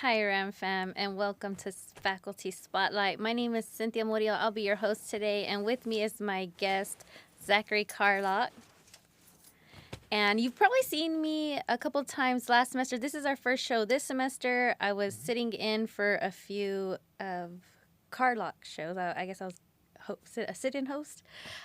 Hi, Ram Fam, and welcome to Faculty Spotlight. My name is Cynthia Murillo. I'll be your host today, and with me is my guest, Zackery Carlock. And you've probably seen me a couple times last semester. This is our first show this semester. I was sitting in for a few of Carlock shows. I guess I was a sit-in host.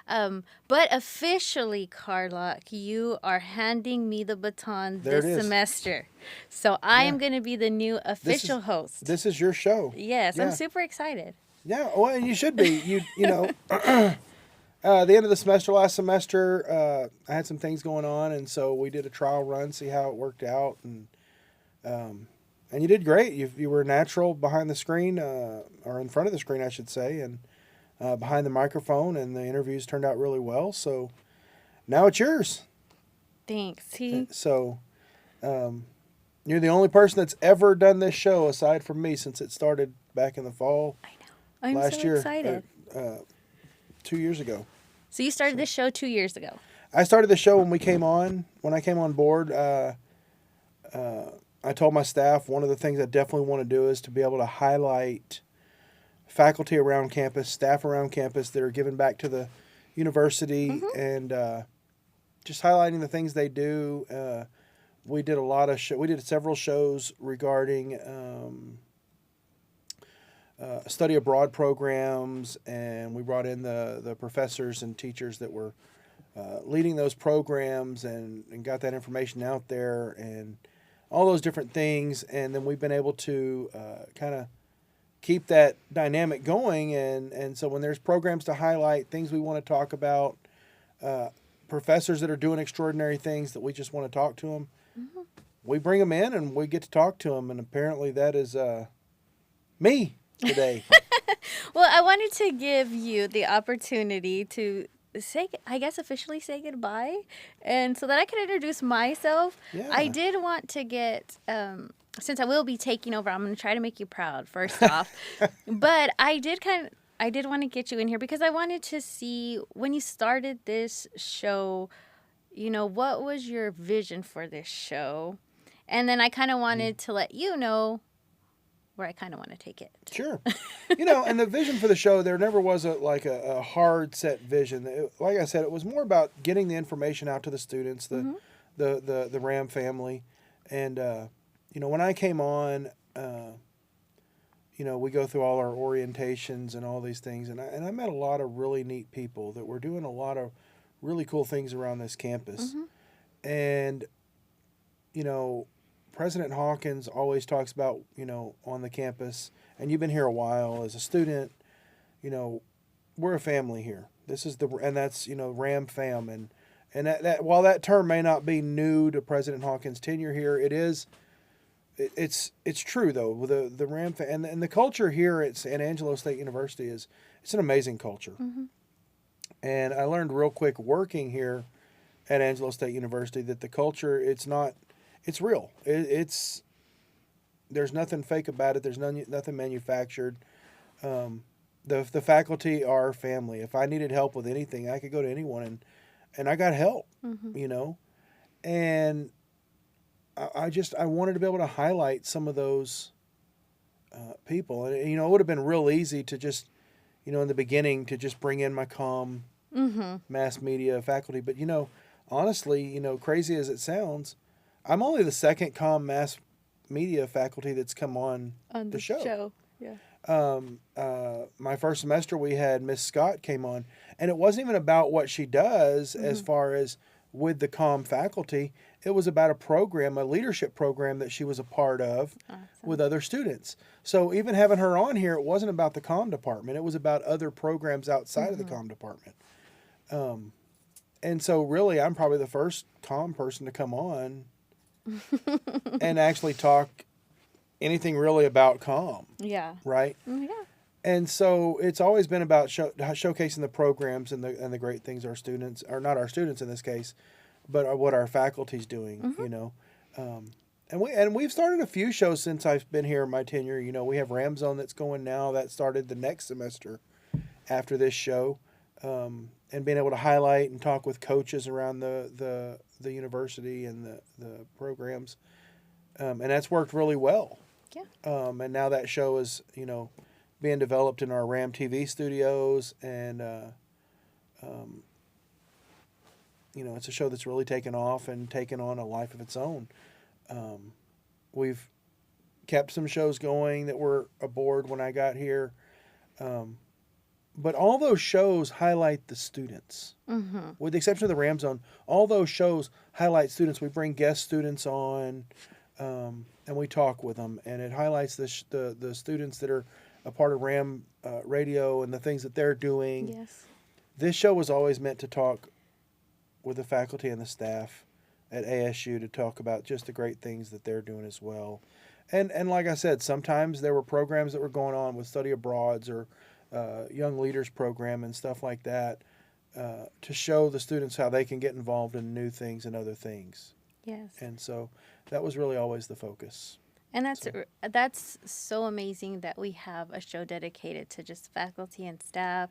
But officially, Carlock, you are handing me the baton There it this is. semester. So I am Yeah. going to be the new This is official host. this is your show. Yes, I'm Yeah. super excited. Yeah. Well, and you should be. The end of the semester last semester, I had some things going on, and so we did a trial run, see how it worked out, and you did great. You were natural behind the screen, or in front of the screen, I should say, and behind the microphone, and the interviews turned out really well. So now it's yours. Thanks. See, So you're the only person that's ever done this show aside from me since it started back in the fall I know. I'm last so year, excited. 2 years ago. So you started this show 2 years ago. I started the show when I came on board. I told my staff one of the things I definitely want to do is to be able to highlight faculty around campus, staff around campus that are giving back to the university and just highlighting the things they do. We did we did several shows regarding study abroad programs, and we brought in the professors and teachers that were leading those programs and got that information out there and all those different things. And then we've been able to kind of keep that dynamic going. And so when there's programs to highlight, things we want to talk about, professors that are doing extraordinary things that we just want to talk to them, we bring them in and we get to talk to them. And apparently that is me today. Well, I wanted to give you the opportunity to officially say goodbye, and so that I can introduce myself. Yeah. I did want to get, since I will be taking over, I'm going to try to make you proud first off. But I did want to get you in here because I wanted to see when you started this show, what was your vision for this show? And then I kind of wanted to let you know where I kind of want to take it. Sure. And the vision for the show, there never was a hard set vision. Like I said, it was more about getting the information out to the students, the Ram family. And, when I came on, we go through all our orientations and all these things. And I met a lot of really neat people that were doing a lot of really cool things around this campus. And, President Hawkins always talks about, on the campus, and you've been here a while as a student, we're a family here. This is and that's, Ram fam. And that while that term may not be new to President Hawkins' tenure here, it's true though. The Ram fam and the culture here at San Angelo State University it's an amazing culture. And I learned real quick working here at Angelo State University that the culture, it's real. There's nothing fake about it. There's nothing manufactured. The faculty are family. If I needed help with anything, I could go to anyone, and I got help. And I wanted to be able to highlight some of those people, and it would have been real easy to just, in the beginning, to just bring in my mass media faculty, but honestly, crazy as it sounds, I'm only the second mass media faculty that's come on the show. Yeah. My first semester we had Miss Scott came on, and it wasn't even about what she does as far as with the faculty. It was about a leadership program that she was a part of with other students. So even having her on here, it wasn't about the department. It was about other programs outside of the department. And so really, I'm probably the first person to come on and actually talk anything really about Yeah. right? Yeah. And so it's always been about showcasing the programs and the great things our students, or not our students in this case, but what our faculty's doing. And we've started a few shows since I've been here in my tenure. We have Ram Zone that's going now. That started the next semester after this show. And being able to highlight and talk with coaches around the university and the programs. And that's worked really well. Yeah. And now that show is, being developed in our Ram TV studios, and it's a show that's really taken off and taken on a life of its own. We've kept some shows going that were aboard when I got here, but all those shows highlight the students. Mm-hmm. With the exception of the Ram Zone, all those shows highlight students. We bring guest students on, and we talk with them, and it highlights the students that are a part of Ram Radio and the things that they're doing. Yes. This show was always meant to talk with the faculty and the staff at ASU to talk about just the great things that they're doing as well. And like I said, sometimes there were programs that were going on with study abroads or young leaders program and stuff like that to show the students how they can get involved in new things and other things. Yes. And so that was really always the focus. And that's so amazing that we have a show dedicated to just faculty and staff,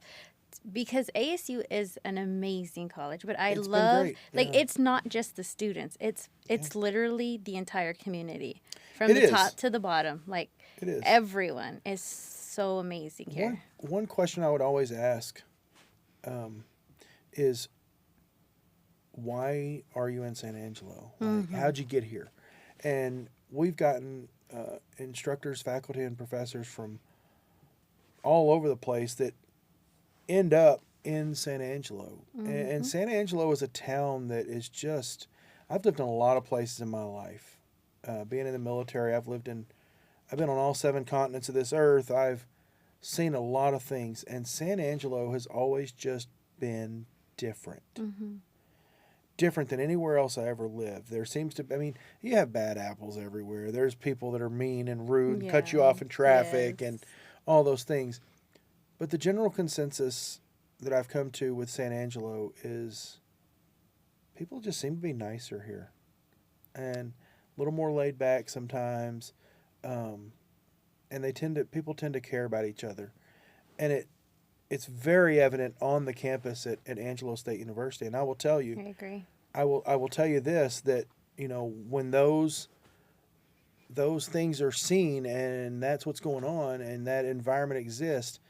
because ASU is an amazing college. But I It's been love, great, like, yeah. it's not just the students. It's literally the entire community from It the is. top to the bottom. Like, It is. everyone is so amazing here. One question I would always ask is, why are you in San Angelo? Like, how'd you get here? And we've gotten instructors, faculty, and professors from all over the place that end up in San Angelo. And San Angelo is a town that is just, I've lived in a lot of places in my life. Being in the military, I've been on all 7 continents of this earth. I've seen a lot of things, and San Angelo has always just been different. Different than anywhere else I ever lived. There seems to, you have bad apples everywhere. There's people that are mean and rude, and cut you off in traffic, Yes. and all those things. But the general consensus that I've come to with San Angelo is people just seem to be nicer here, and a little more laid back sometimes, and people tend to care about each other, and it's very evident on the campus at Angelo State University. And I will tell you, I agree. I will tell you this, that when those things are seen and that's what's going on and that environment exists,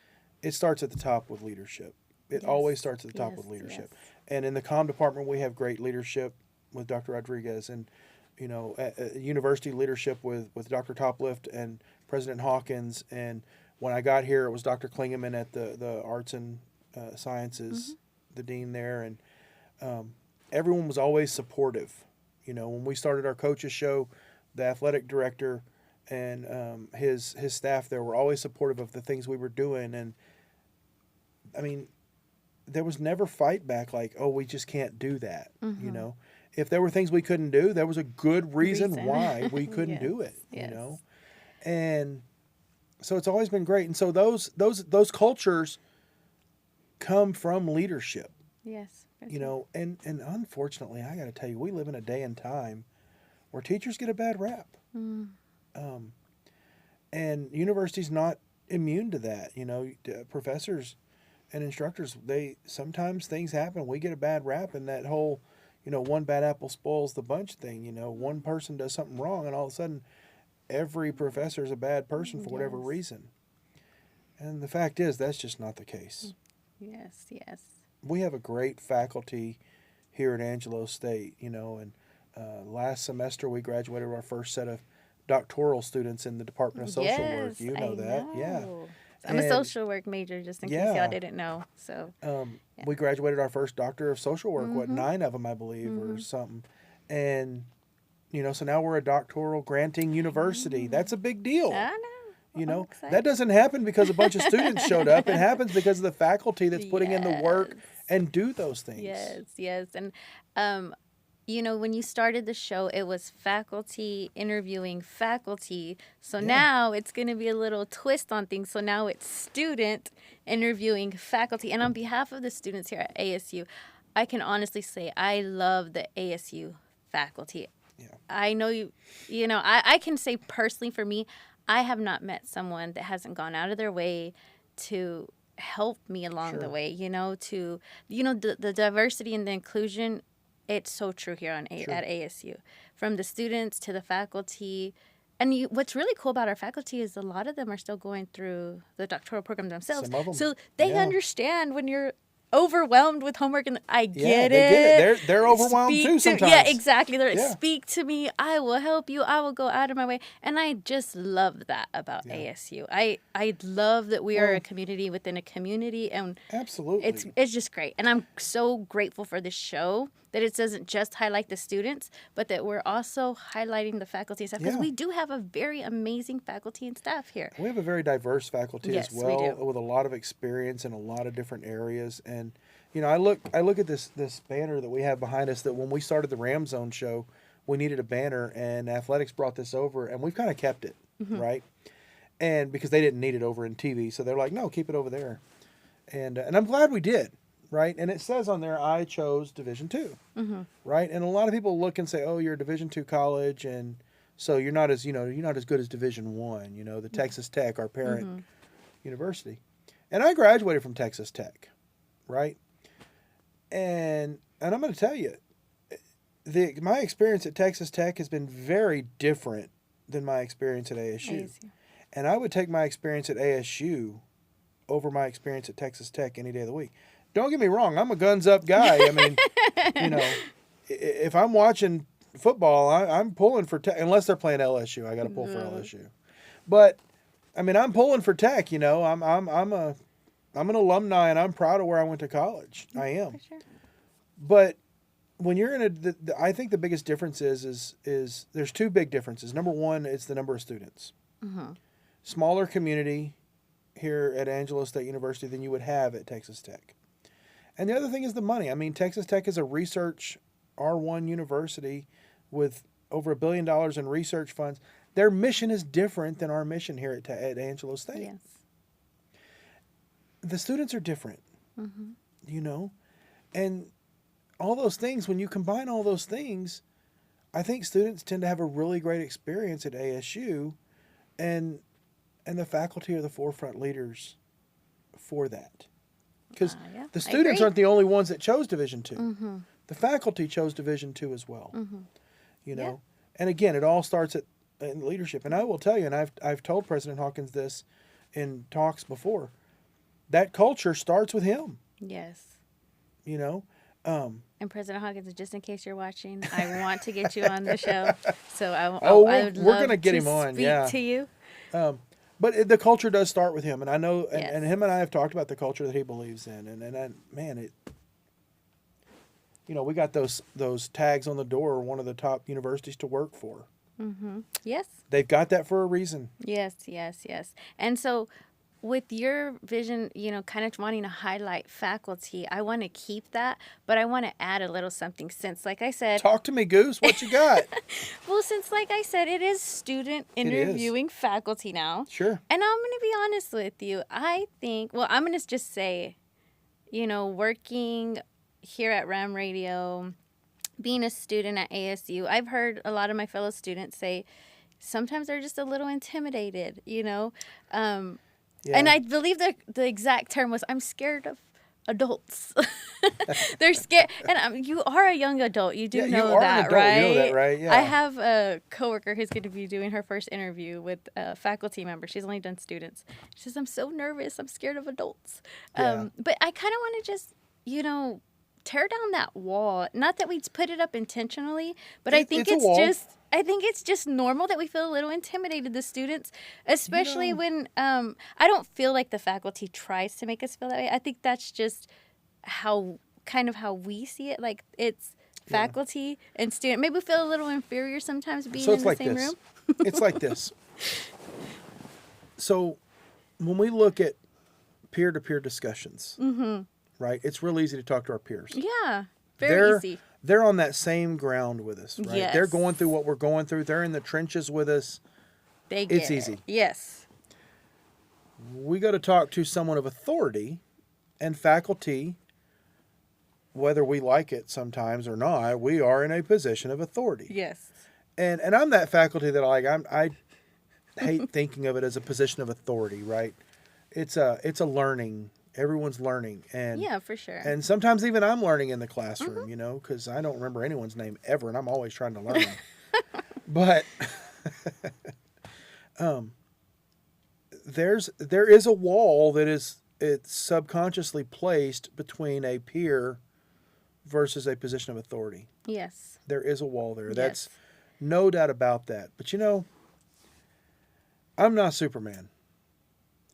it starts at the top with leadership. It Yes. always starts at the top Yes, with leadership. yes. And in the comm department, we have great leadership with Dr. Rodriguez, and at university leadership with Dr. Toplift and President Hawkins. And when I got here, it was Dr. Klingeman at the Arts and Sciences, the dean there, and everyone was always supportive. When we started our coaches show, the athletic director and his staff there were always supportive of the things we were doing. And there was never fight back like, oh, we just can't do that. If there were things we couldn't do, there was a good reason why we couldn't do it. Yes. And so it's always been great. And so those cultures come from leadership. Yes. And unfortunately, I got to tell you, we live in a day and time where teachers get a bad rap. And universities not immune to that. Professors and instructors, sometimes things happen. We get a bad rap, and that whole, one bad apple spoils the bunch thing. One person does something wrong, and all of a sudden, every professor is a bad person for whatever reason. And the fact is, that's just not the case. Yes. We have a great faculty here at Angelo State, and last semester we graduated our first set of doctoral students in the Department of Social Work. You know that. Yeah. I'm a social work major, just in case y'all didn't know. So we graduated our first doctor of social work, 9 of them, I believe, or something. And, so now we're a doctoral granting university. That's a big deal. I know. That doesn't happen because a bunch of students showed up. It happens because of the faculty that's putting in the work and do those things. Yes. And, when you started the show, it was faculty interviewing faculty. So now it's going to be a little twist on things. So now it's student interviewing faculty. And on behalf of the students here at ASU, I can honestly say I love the ASU faculty. Yeah. I know I can say personally for me, I have not met someone that hasn't gone out of their way to help me along the way, the diversity and the inclusion. It's so true here at ASU. From the students to the faculty, what's really cool about our faculty is a lot of them are still going through the doctoral program themselves. Some of 'em, So they yeah. understand when you're overwhelmed with homework, and I Yeah, get they get it. it. They're overwhelmed too sometimes. Yeah, exactly. They're like, Yeah. speak to me. I will help you. I will go out of my way. And I just love that about Yeah. ASU. I love that we are Well, a community within a community, and absolutely. it's just great. And I'm so grateful for this show, that it doesn't just highlight the students, but that we're also highlighting the faculty and staff, because Yeah. we do have a very amazing faculty and staff here. We have a very diverse faculty Yes, as we well, do. with a lot of experience in a lot of different areas. And I look at this banner that we have behind us. That when we started the Ram Zone show, we needed a banner, and athletics brought this over, and we've kind of kept it, right? And because they didn't need it over in TV, so they're like, no, keep it over there. And I'm glad we did, right? And it says on there, I chose Division II, right? And a lot of people look and say, oh, you're a Division II college, and so you're not as good as Division I. The Texas Tech, our parent university. And I graduated from Texas Tech, right? And I'm going to tell you, my experience at Texas Tech has been very different than my experience at ASU. And I would take my experience at ASU over my experience at Texas Tech any day of the week. Don't get me wrong, I'm a guns up guy. I mean, if I'm watching football, I'm pulling for Tech, unless they're playing LSU. I got to pull for LSU. But I mean, I'm pulling for Tech. I'm an alumni, and I'm proud of where I went to college. I am. For sure. But when you're in I think the biggest difference is there's two big differences. Number one, it's the number of students. Smaller community here at Angelo State University than you would have at Texas Tech. And the other thing is the money. I mean, Texas Tech is a research R1 university with over $1 billion in research funds. Their mission is different than our mission here at Angelo State. Yes. The students are different, and all those things, when you combine all those things, I think students tend to have a really great experience at ASU, and the faculty are the forefront leaders for that. Because the students aren't the only ones that chose Division II. The faculty chose Division II as well. Yeah. And again, it all starts in leadership. And I will tell you, and I've told President Hawkins this in talks before, that culture starts with him. Yes. And President Hawkins, just in case you're watching, I want to get you on the show. So I would love we're gonna get him on. Speak Yeah. to you. But the culture does start with him, and I know, Yes. and him and I have talked about the culture that he believes in, and man, we got those tags on the door, one of the top universities to work for. Yes. They've got that for a reason. Yes. And so, with your vision, kind of wanting to highlight faculty, I want to keep that, but I want to add a little something, since, like I said... Talk to me, Goose. What you got? Well, since, like I said, it is student interviewing faculty now. Sure. And I'm going to be honest with you. I think, I'm going to just say, working here at Ram Radio, being a student at ASU, I've heard a lot of my fellow students say sometimes they're just a little intimidated, Yeah. And I believe the exact term was, I'm scared of adults. They're scared. And you are a young adult. You do know you are that, an adult. right? You know that, right? Yeah. I have a coworker who's going to be doing her first interview with a faculty member. She's only done students. She says, I'm so nervous. I'm scared of adults. Yeah. But I kind of want to just, tear down that wall. Not that we put it up intentionally, but I think it's just normal that we feel a little intimidated, the students, especially when I don't feel like the faculty tries to make us feel that way. I think that's just how we see it. Like, it's faculty and student. Maybe we feel a little inferior sometimes being in the same room. It's like this. So when we look at peer-to-peer discussions, right, it's real easy to talk to our peers. Yeah, very easy. They're on that same ground with us, right? Yes. They're going through what we're going through. They're in the trenches with us. It's easy. Yes. We got to talk to someone of authority, and faculty, whether we like it sometimes or not, we are in a position of authority. Yes. And I'm that faculty that I hate thinking of it as a position of authority, right? It's a learning. Everyone's learning, and Yeah, for sure. And sometimes even I'm learning in the classroom, because I don't remember anyone's name ever, and I'm always trying to learn them. But there is a wall that it's subconsciously placed between a peer versus a position of authority. Yes. There is a wall there. Yes. That's no doubt about that. But I'm not Superman.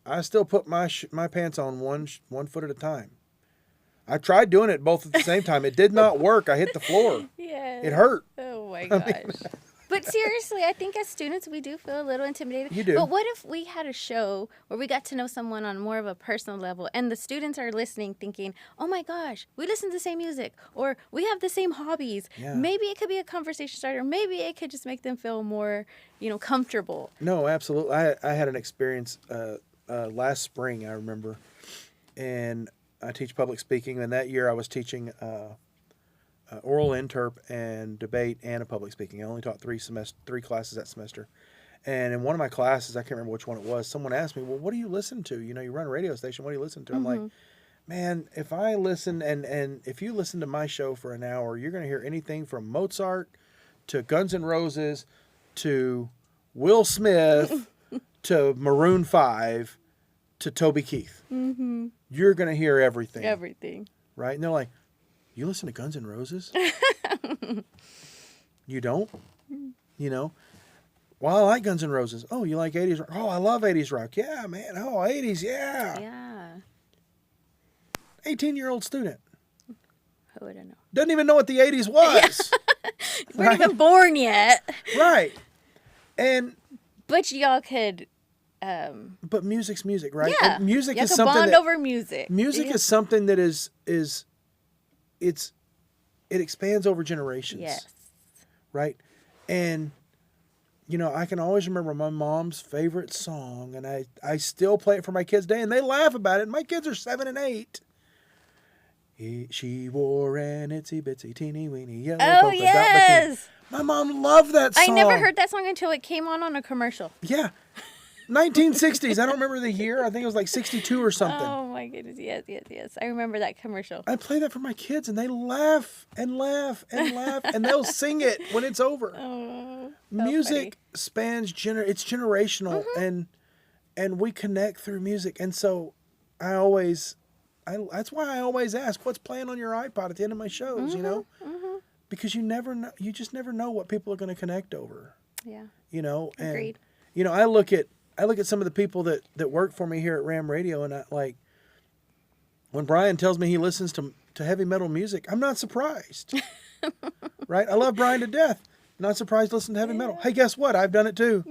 I still put my pants on one foot at a time. I tried doing it both at the same time. It did not work. I hit the floor. Yeah. It hurt. Oh my gosh. But seriously, I think as students we do feel a little intimidated. You do. But what if we had a show where we got to know someone on more of a personal level and the students are listening thinking, oh my gosh, we listen to the same music or we have the same hobbies. Yeah. Maybe it could be a conversation starter. Maybe it could just make them feel more, comfortable. No, absolutely. I had an experience last spring, I remember. And I teach public speaking. And that year I was teaching oral interp and debate and a public speaking. I only taught three classes that semester. And in one of my classes, I can't remember which one it was, someone asked me, well, what do you listen to? You run a radio station. What do you listen to? I'm like, man, if I listen and if you listen to my show for an hour, you're going to hear anything from Mozart to Guns N' Roses to Will Smith to Maroon 5 to Toby Keith. Mm-hmm. You're going to hear everything. Everything. Right? And they're like, you listen to Guns N' Roses? You don't? Well, I like Guns N' Roses. Oh, you like 80s rock? Oh, I love 80s rock. Yeah, man. Oh, 80s, yeah. Yeah. 18-year-old student. Who would I know? Doesn't even know what the 80s was. We weren't even born yet. Right. But y'all could... But music's music, right? Yeah. And music y'all is could something bond over music. Music is something that it expands over generations. Yes. Right? And I can always remember my mom's favorite song, and I still play it for my kids today, and they laugh about it. My kids are 7 and 8. She wore an itsy bitsy teeny weeny yellow polka dot bikini. My mom loved that song. I never heard that song until it came on a commercial. Yeah. 1960s. I don't remember the year. I think it was like 62 or something. Oh my goodness. Yes. I remember that commercial. I play that for my kids and they laugh and laugh and laugh and they'll sing it when it's over. Oh, music spans it's generational and we connect through music. And so that's why I always ask, what's playing on your iPod at the end of my shows, Because you just never know what people are going to connect over. Yeah. And agreed. I look at some of the people that work for me here at Ram Radio, and when Brian tells me he listens to heavy metal music, I'm not surprised. Right? I love Brian to death. Not surprised to listen to heavy metal. Hey, guess what? I've done it too.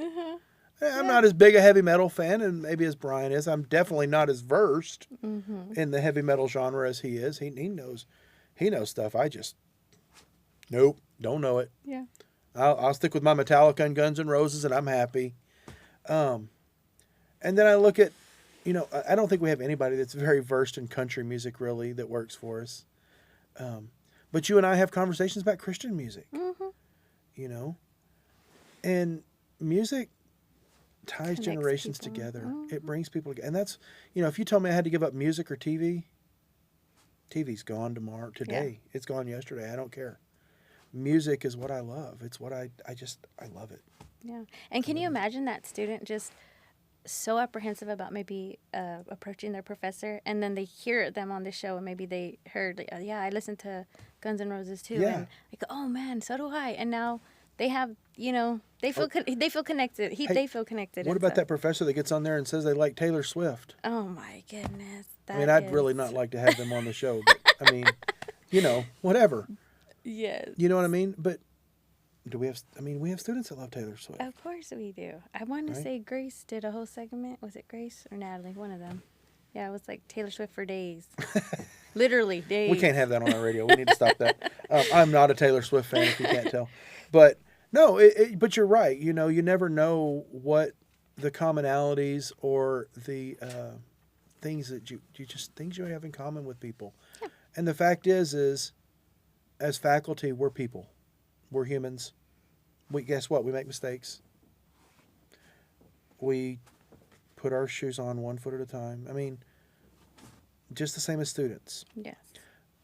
I'm not as big a heavy metal fan, and maybe as Brian is. I'm definitely not as versed in the heavy metal genre as he is. He knows stuff. I just nope, don't know it. Yeah. I'll stick with my Metallica and Guns N' Roses, and I'm happy. And then I look at, I don't think we have anybody that's very versed in country music really that works for us. But you and I have conversations about Christian music, and music ties generations together. It brings people together. And that's, if you told me I had to give up music or TV's gone today. Yeah. It's gone yesterday. I don't care. Music is what I love. It's what I love it. Yeah. And can you imagine that student just so apprehensive about maybe approaching their professor, and then they hear them on the show, and maybe they heard, I listened to Guns N' Roses too, and they go, oh man, so do I, and now they have, they feel connected. They feel connected. What about that professor that gets on there and says they like Taylor Swift? Oh my goodness. I'd really not like to have them on the show, but whatever. Yes. You know what I mean? But we have students that love Taylor Swift. Of course we do. I want to say Grace did a whole segment. Was it Grace or Natalie? One of them. Yeah, it was like Taylor Swift for days. Literally days. We can't have that on our radio. We need to stop that. I'm not a Taylor Swift fan, if you can't tell. But no, but you're right. You never know what the commonalities or the things that things you have in common with people. Yeah. And the fact is as faculty, we're people. We're humans. Guess what? We make mistakes. We put our shoes on one foot at a time. Just the same as students. Yes.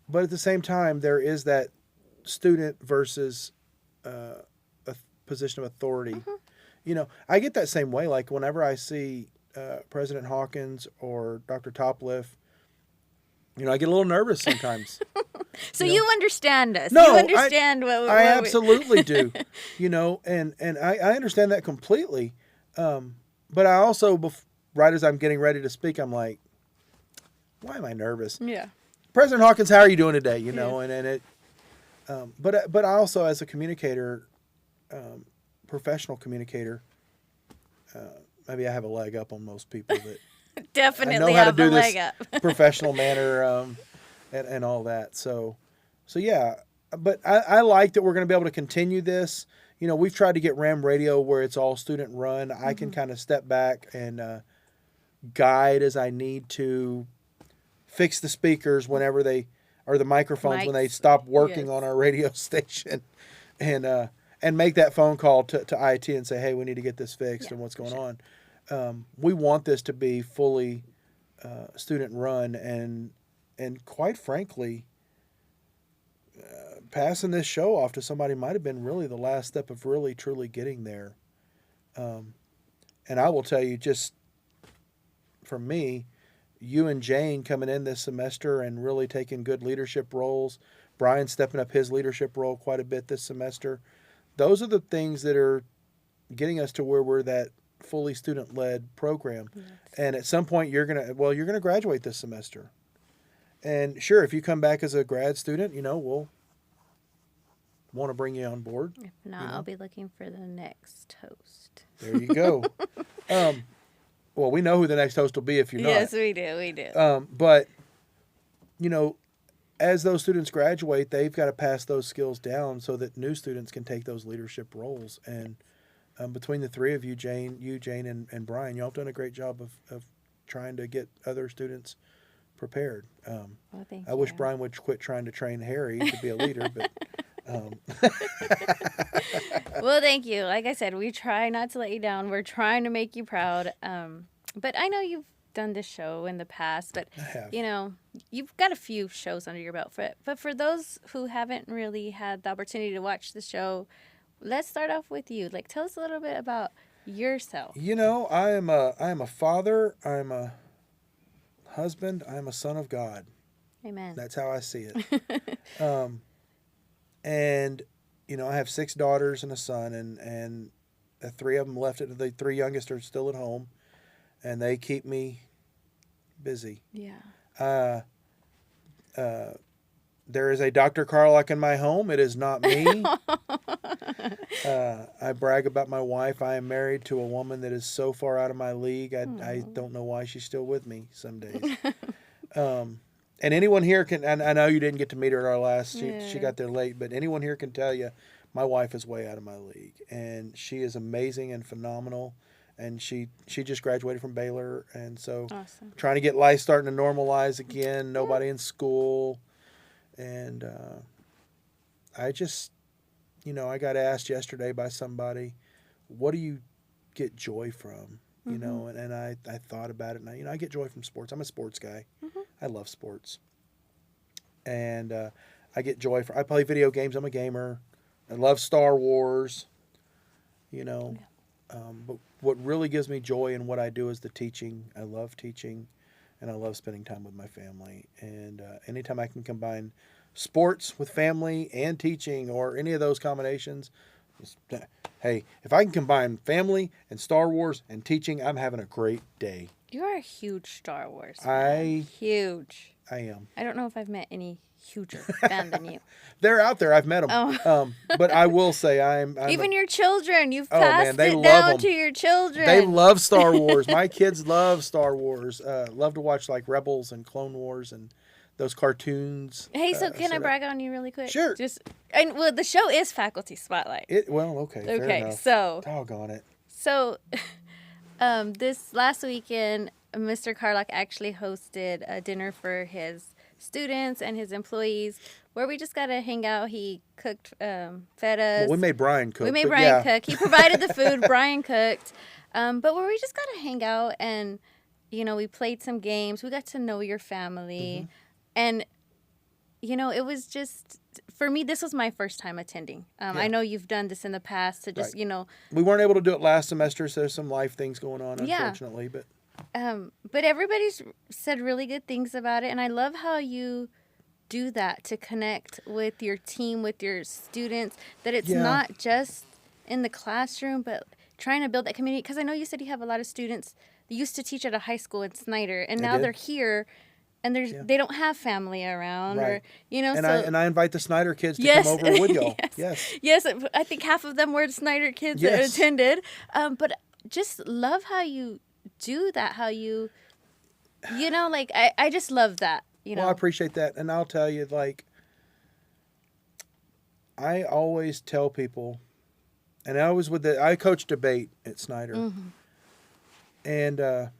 But at the same time, there is that student versus a position of authority. I get that same way. Like whenever I see President Hawkins or Dr. Topliff, I get a little nervous sometimes. So you understand us. No, you understand I absolutely do. And I understand that completely. But I also, right as I'm getting ready to speak, I'm like, why am I nervous? Yeah. President Hawkins, how are you doing today? And it. But I also, as a communicator, professional communicator, maybe I have a leg up on most people that Definitely I know how to have do a this leg up. professional manner and all that. So yeah. But I like that we're going to be able to continue this. We've tried to get Ram Radio where it's all student run. I can kind of step back and guide as I need to, fix the speakers whenever or the microphones when they stop working on our radio station, and make that phone call to IT and say, hey, we need to get this fixed and what's going on. We want this to be fully student run, and quite frankly, passing this show off to somebody might have been really the last step of really truly getting there. And I will tell you, just for me, you and Jane coming in this semester and really taking good leadership roles, Brian stepping up his leadership role quite a bit this semester. Those are the things that are getting us to where we're that fully student-led program. Yes. And at some point you're going to graduate this semester. And sure, if you come back as a grad student, we'll want to bring you on board. If not, I'll be looking for the next host. There you go. Well, we know who the next host will be if you're not. Yes, we do. But, as those students graduate, they've got to pass those skills down so that new students can take those leadership roles. And between the three of you, Jane, and Brian, y'all have done a great job of trying to get other students prepared. Thank I you. wish Brian would quit trying to train Harry to be a leader, but... Well, thank you. Like I said, we try not to let you down. We're trying to make you proud. But I know you've done this show in the past, but I have. You've got a few shows under your belt. But for those who haven't really had the opportunity to watch the show, let's start off with you. Like, tell us a little bit about yourself. I am a father. I'm a husband. I'm a son of God. Amen. That's how I see it. And, I have 6 daughters and a son, and the 3 of them left it. The 3 youngest are still at home, and they keep me busy. Yeah. There is a Dr. Carlock in my home. It is not me. I brag about my wife. I am married to a woman that is so far out of my league. I don't know why she's still with me some days. And anyone here can, and I know you didn't get to meet her at our last, she got there late, but anyone here can tell you my wife is way out of my league. And she is amazing and phenomenal. And she just graduated from Baylor. And so awesome. Trying to get life starting to normalize again, nobody in school. And I just, I got asked yesterday by somebody, what do you get joy from? And I thought about it, and I get joy from sports. I'm a sports guy. Mm-hmm. I love sports. And I get joy I play video games. I'm a gamer. I love Star Wars. But what really gives me joy in what I do is the teaching. I love teaching, and I love spending time with my family. And anytime I can combine sports with family and teaching, or any of those combinations, hey, if I can combine family and Star Wars and teaching, I'm having a great day. You are a huge Star Wars fan. Huge. I am. I don't know if I've met any huger fan than you. They're out there. I've met them. Oh. But I will say I'm even your children. You've passed it down them. to your children. They love Star Wars. My kids love Star Wars. Love to watch like Rebels and Clone Wars and those cartoons. Hey, so can I brag on you really quick? Sure. The show is Faculty Spotlight. Okay. Fair enough. So doggone it. So, this last weekend, Mr. Carlock actually hosted a dinner for his students and his employees, where we just got to hang out. He cooked, fed us. Well, we made Brian cook. Cook. He provided the food. Brian cooked. But where we just got to hang out, and we played some games. We got to know your family. Mm-hmm. And, it was just, for me, this was my first time attending. I know you've done this in the past to just, Right. We weren't able to do it last semester, so there's some life things going on, unfortunately. But everybody's said really good things about it, and I love how you do that to connect with your team, with your students, that it's not just in the classroom, but trying to build that community. Because I know you said you have a lot of students that used to teach at a high school in Snyder, and now they're here, and they don't have family around, Right. or I invite the Snyder kids to come over with y'all. Yes, I think half of them were Snyder kids that attended. But just love how you do that, how you like, I just love that. Well, I appreciate that, and I'll tell you, like, I always tell people, and I coach debate at Snyder, and I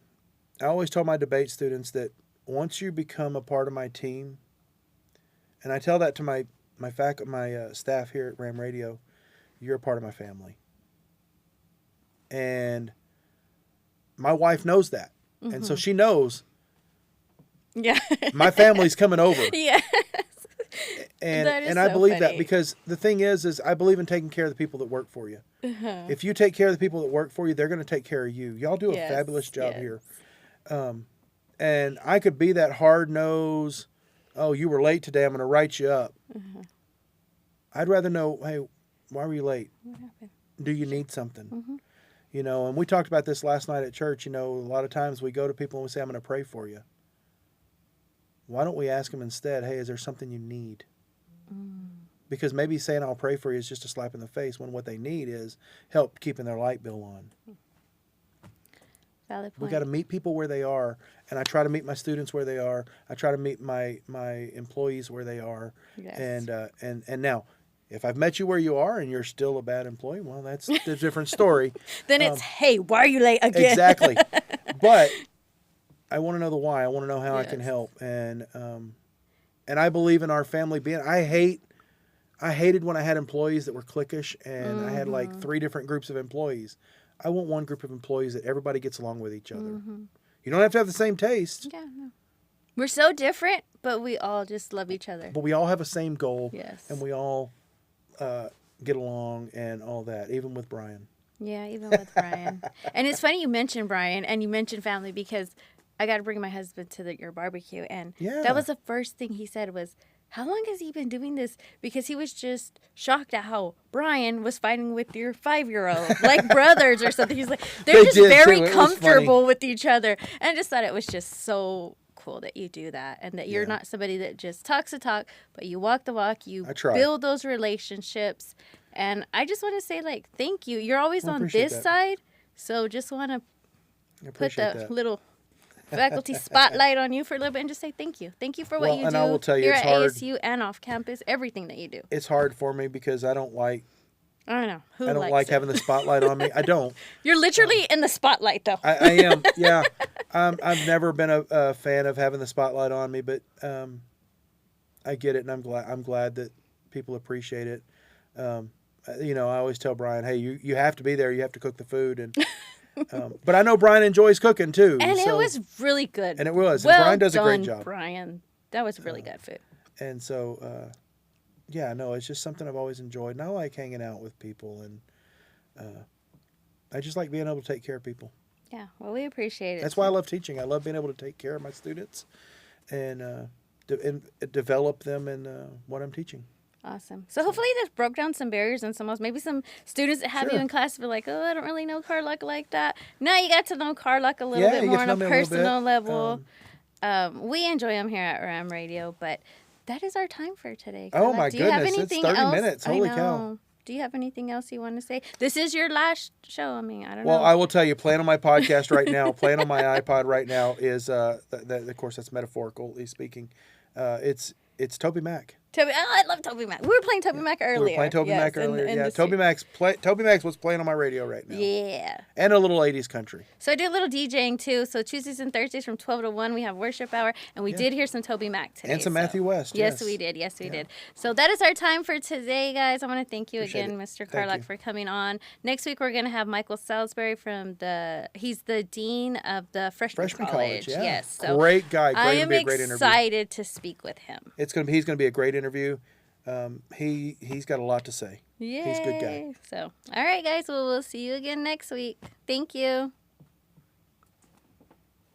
always tell my debate students that once you become a part of my team, and I tell that to my staff here at Ram Radio, you're a part of my family, and my wife knows that, and so she knows. Yeah, my family's coming over. Yes. And I believe that, because the thing is I believe in taking care of the people that work for you. If you take care of the people that work for you, they're going to take care of you. Y'all do a fabulous job here. And I could be that hard nose, oh, you were late today, I'm going to write you up. I'd rather know, hey, why were you late? What happened? Do you need something? And we talked about this last night at church. A lot of times we go to people and we say, I'm going to pray for you. Why don't we ask them instead, hey, is there something you need? Because maybe saying I'll pray for you is just a slap in the face, when what they need is help keeping their light bill on. Valid point. We got to meet people where they are, and I try to meet my students where they are. I try to meet my employees where they are. Yes. And now, if I've met you where you are and you're still a bad employee, well, that's a different story. Then it's, hey, why are you late again? Exactly. But I want to know the why. I want to know how I can help. And I believe in our family being. I hated when I had employees that were cliquish, and I had like 3 different groups of employees. I want one group of employees that everybody gets along with each other. You don't have to have the same taste. Yeah, no. We're so different, but we all just love each other. But we all have a same goal. Yes. And we all get along and all that, even with Brian. Yeah, even with Brian. And it's funny you mentioned Brian and you mentioned family, because I got to bring my husband to your barbecue, and that was the first thing he said was, how long has he been doing this? Because he was just shocked at how Brian was fighting with your 5-year-old, like brothers or something. He's like, they're just very comfortable with each other. And I just thought it was just so cool that you do that, and that you're not somebody that just talks the talk, but you walk the walk, you build those relationships. And I just want to say, like, thank you. You're always on this side, so just want to put that little faculty spotlight on you for a little bit and just say thank you. Thank you for what you do. I will tell you, here it's at hard. ASU and off campus, everything that you do. It's hard for me because I don't like. I know. I don't like having the spotlight on me. I don't. You're literally in the spotlight, though. I am. Yeah. I've never been a fan of having the spotlight on me, but I get it, and I'm glad that people appreciate it. I always tell Brian, hey, you have to be there. You have to cook the food, and. But I know Brian enjoys cooking too. And it was really good. And it was. Well and Brian does a great done, job. Brian. That was really good food. And so, it's just something I've always enjoyed. And I like hanging out with people. And I just like being able to take care of people. Yeah, well, we appreciate it. That's why I love teaching. I love being able to take care of my students and develop them in what I'm teaching. Awesome. So hopefully this broke down some barriers and maybe some students that have you in class be like, oh, I don't really know Carlock like that. Now you got to know Carlock a little bit more on a personal level. We enjoy him here at Ram Radio, but that is our time for today. Carlock. Oh my goodness, it's 30 minutes. Holy cow. Do you have anything else you want to say? This is your last show. I mean, I don't know. Well, I will tell you, playing on my podcast right now, playing on my iPod right now is, of course, that's metaphorically speaking. It's Toby Mac. Toby. Oh, I love Toby Mac. We were playing Toby Mac earlier. We were playing Toby Mac earlier. Yeah, Toby Mac's what's playing on my radio right now. Yeah. And a little 80s country. So I do a little DJing too. So Tuesdays and Thursdays from 12 to 1, we have worship hour. And we did hear some Toby Mac today. And some Matthew West. Yes, we did. Yes, we did. So that is our time for today, guys. I want to thank you Appreciate again, it. Mr. Carlock, for coming on. Next week, we're going to have Michael Salisbury he's the Dean of the Freshman College. Yeah. Yes. So great guy. I am excited to speak with him. He's going to be a great interview. He's got a lot to say. Yay. He's a good guy. So, all right, guys. Well, we'll see you again next week. Thank you.